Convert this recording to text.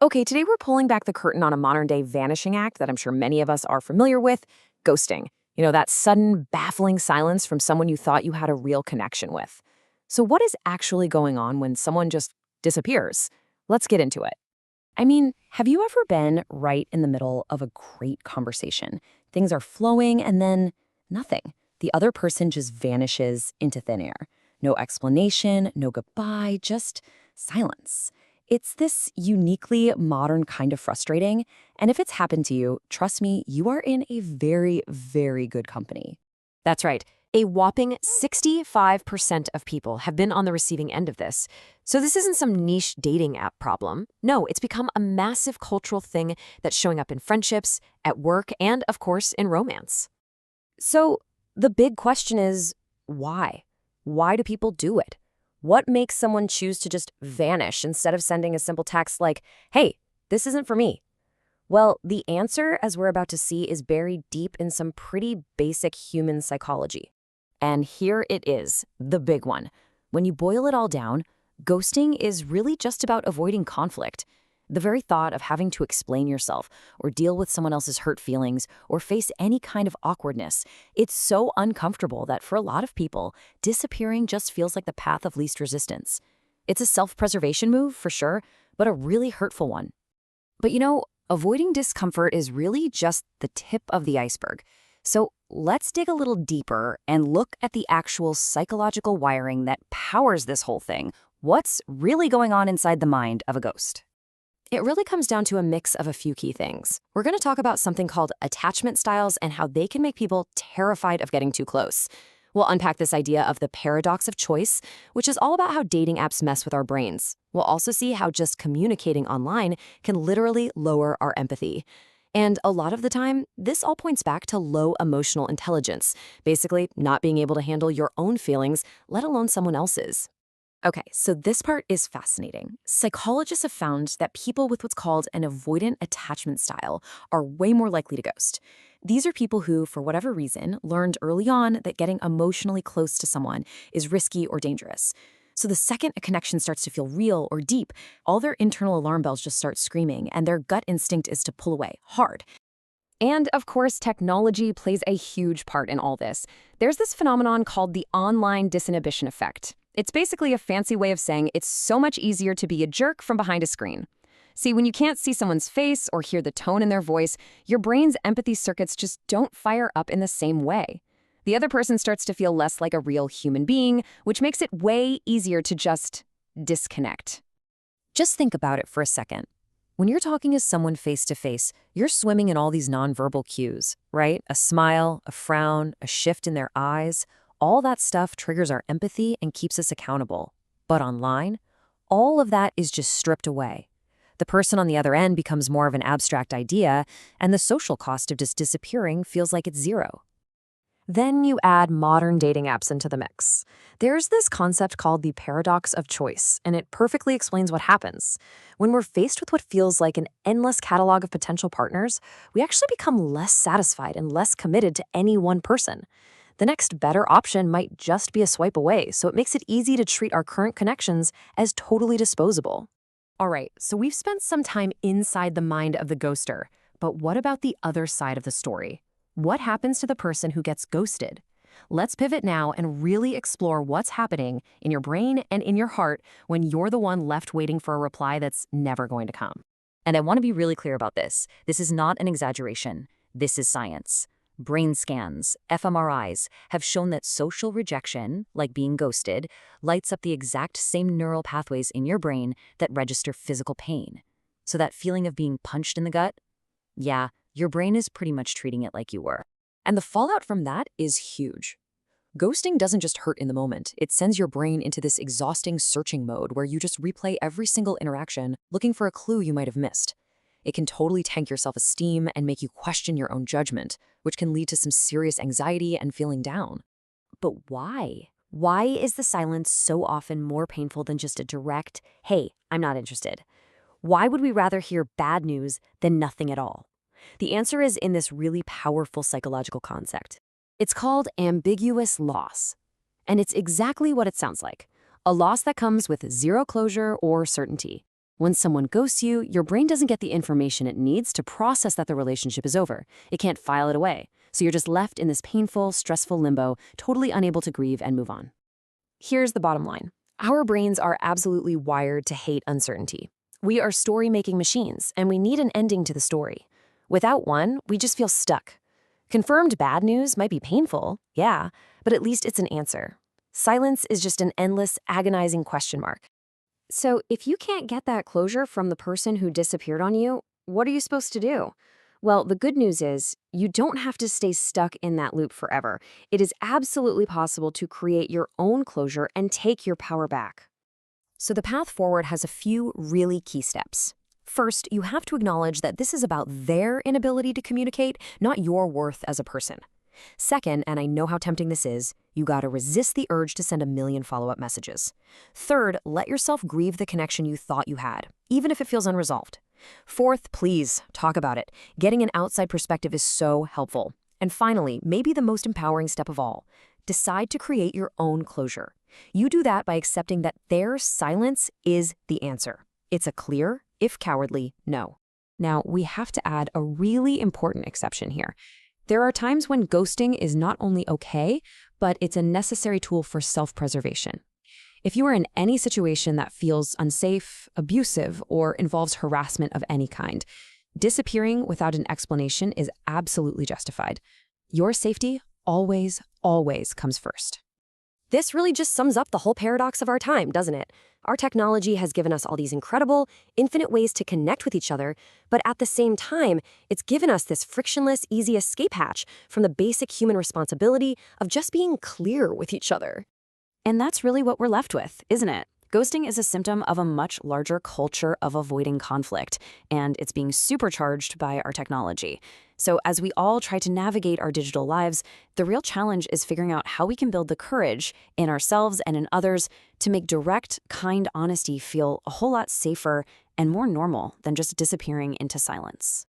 Okay, today we're pulling back the curtain on a modern day vanishing act that I'm sure many of us are familiar with ghosting. That sudden, baffling silence from someone you thought you had a real connection with. So, what is actually going on when someone just disappears? Let's get into it. I mean, have you ever been right in the middle of a great conversation? Things are flowing and then nothing. The other person just vanishes into thin air. No explanation, no goodbye, just silence. It's this uniquely modern kind of frustrating. And if it's happened to you, trust me, you are in a very, very good company. That's right. A whopping 65% of people have been on the receiving end of this. So this isn't some niche dating app problem. No, it's become a massive cultural thing that's showing up in friendships, at work, and of course, in romance. So the big question is, why? Why do people do it? What makes someone choose to just vanish instead of sending a simple text like, hey, this isn't for me? Well, the answer, as we're about to see, is buried deep in some pretty basic human psychology. And here it is, the big one. When you boil it all down, ghosting is really just about avoiding conflict. The very thought of having to explain yourself or deal with someone else's hurt feelings or face any kind of awkwardness, it's so uncomfortable that for a lot of people, disappearing just feels like the path of least resistance. It's a self-preservation move, for sure, but a really hurtful one. But avoiding discomfort is really just the tip of the iceberg. So let's dig a little deeper and look at the actual psychological wiring that powers this whole thing. What's really going on inside the mind of a ghost? It really comes down to a mix of a few key things. We're going to talk about something called attachment styles and how they can make people terrified of getting too close. We'll unpack this idea of the paradox of choice, which is all about how dating apps mess with our brains. We'll also see how just communicating online can literally lower our empathy. And a lot of the time, this all points back to low emotional intelligence, basically not being able to handle your own feelings, let alone someone else's. Okay, so this part is fascinating. Psychologists have found that people with what's called an avoidant attachment style are way more likely to ghost. These are people who, for whatever reason, learned early on that getting emotionally close to someone is risky or dangerous. So the second a connection starts to feel real or deep, all their internal alarm bells just start screaming, and their gut instinct is to pull away hard. And of course, technology plays a huge part in all this. There's this phenomenon called the online disinhibition effect. It's basically a fancy way of saying it's so much easier to be a jerk from behind a screen. See, when you can't see someone's face or hear the tone in their voice, your brain's empathy circuits just don't fire up in the same way. The other person starts to feel less like a real human being, which makes it way easier to just disconnect. Just think about it for a second. When you're talking to someone face to face, you're swimming in all these nonverbal cues, right? A smile, a frown, a shift in their eyes. All that stuff triggers our empathy and keeps us accountable. But online, all of that is just stripped away. The person on the other end becomes more of an abstract idea, and the social cost of just disappearing feels like it's zero. Then you add modern dating apps into the mix. There's this concept called the paradox of choice, and it perfectly explains what happens. When we're faced with what feels like an endless catalog of potential partners, we actually become less satisfied and less committed to any one person. The next better option might just be a swipe away, so it makes it easy to treat our current connections as totally disposable. All right, so we've spent some time inside the mind of the ghoster, but what about the other side of the story? What happens to the person who gets ghosted? Let's pivot now and really explore what's happening in your brain and in your heart when you're the one left waiting for a reply that's never going to come. And I want to be really clear about this. This is not an exaggeration. This is science. Brain scans, fMRIs, have shown that social rejection, like being ghosted, lights up the exact same neural pathways in your brain that register physical pain. So that feeling of being punched in the gut? Yeah, your brain is pretty much treating it like you were. And the fallout from that is huge. Ghosting doesn't just hurt in the moment. It sends your brain into this exhausting searching mode where you just replay every single interaction, looking for a clue you might have missed. It can totally tank your self-esteem and make you question your own judgment, which can lead to some serious anxiety and feeling down. But why? Why is the silence so often more painful than just a direct, hey, I'm not interested? Why would we rather hear bad news than nothing at all? The answer is in this really powerful psychological concept. It's called ambiguous loss. And it's exactly what it sounds like, a loss that comes with zero closure or certainty. When someone ghosts you, your brain doesn't get the information it needs to process that the relationship is over. It can't file it away. So you're just left in this painful, stressful limbo, totally unable to grieve and move on. Here's the bottom line. Our brains are absolutely wired to hate uncertainty. We are story-making machines, and we need an ending to the story. Without one, we just feel stuck. Confirmed bad news might be painful, yeah, but at least it's an answer. Silence is just an endless, agonizing question mark. So if you can't get that closure from the person who disappeared on you, what are you supposed to do? Well, the good news is you don't have to stay stuck in that loop forever. It is absolutely possible to create your own closure and take your power back. So the path forward has a few really key steps. First, you have to acknowledge that this is about their inability to communicate, not your worth as a person. Second, and I know how tempting this is, you gotta resist the urge to send a million follow-up messages. Third, let yourself grieve the connection you thought you had, even if it feels unresolved. Fourth, please talk about it. Getting an outside perspective is so helpful. And finally, maybe the most empowering step of all, decide to create your own closure. You do that by accepting that their silence is the answer. It's a clear, if cowardly, no. Now, we have to add a really important exception here. There are times when ghosting is not only okay, but it's a necessary tool for self-preservation. If you are in any situation that feels unsafe, abusive, or involves harassment of any kind, disappearing without an explanation is absolutely justified. Your safety always, always comes first. This really just sums up the whole paradox of our time, doesn't it? Our technology has given us all these incredible, infinite ways to connect with each other, but at the same time, it's given us this frictionless, easy escape hatch from the basic human responsibility of just being clear with each other. And that's really what we're left with, isn't it? Ghosting is a symptom of a much larger culture of avoiding conflict, and it's being supercharged by our technology. So as we all try to navigate our digital lives, the real challenge is figuring out how we can build the courage in ourselves and in others to make direct, kind honesty feel a whole lot safer and more normal than just disappearing into silence.